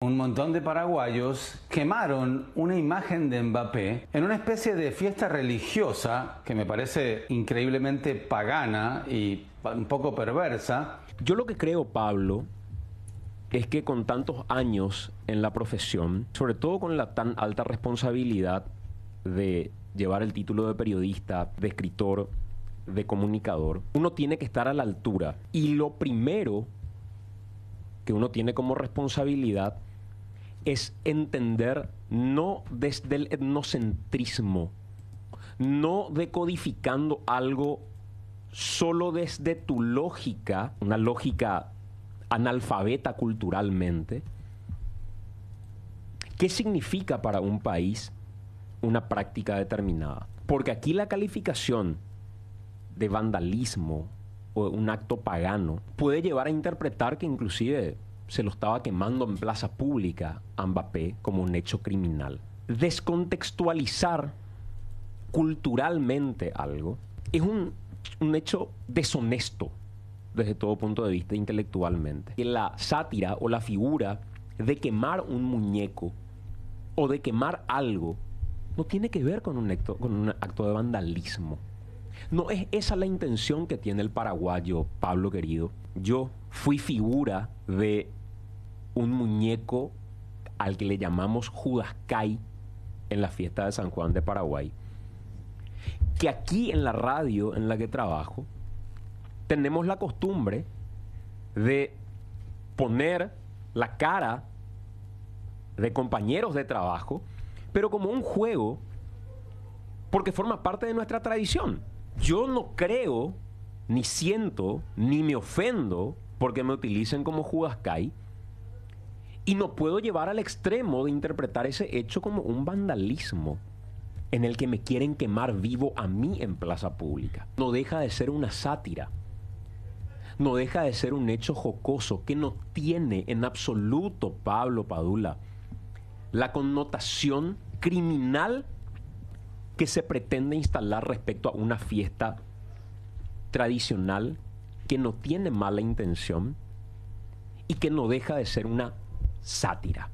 Un montón de paraguayos quemaron una imagen de Mbappé en una especie de fiesta religiosa que me parece increíblemente pagana y un poco perversa. Yo lo que creo, Pablo, es que con tantos años en la profesión, sobre todo con la tan alta responsabilidad de llevar el título de periodista, de escritor, de comunicador, uno tiene que estar a la altura. Y lo primero que uno tiene como responsabilidad es entender no desde el etnocentrismo, no decodificando algo solo desde tu lógica, una lógica analfabeta culturalmente. ¿Qué significa para un país una práctica determinada? Porque aquí la calificación de vandalismo o un acto pagano puede llevar a interpretar que inclusive se lo estaba quemando en plaza pública a Mbappé como un hecho criminal. Descontextualizar culturalmente algo es un hecho deshonesto desde todo punto de vista intelectualmente. Que la sátira o la figura de quemar un muñeco o de quemar algo no tiene que ver con un acto de vandalismo. No es esa la intención que tiene el paraguayo, Pablo querido. Yo fui figura de un muñeco al que le llamamos Judascay en la fiesta de San Juan de Paraguay. Que aquí en la radio en la que trabajo tenemos la costumbre de poner la cara de compañeros de trabajo, pero como un juego, porque forma parte de nuestra tradición. Yo no creo, ni siento, ni me ofendo porque me utilicen como Judascay, y no puedo llevar al extremo de interpretar ese hecho como un vandalismo en el que me quieren quemar vivo a mí en plaza pública. No deja de ser una sátira. No deja de ser un hecho jocoso que no tiene en absoluto, Pablo Padula, la connotación criminal que se pretende instalar respecto a una fiesta tradicional que no tiene mala intención y que no deja de ser una sátira.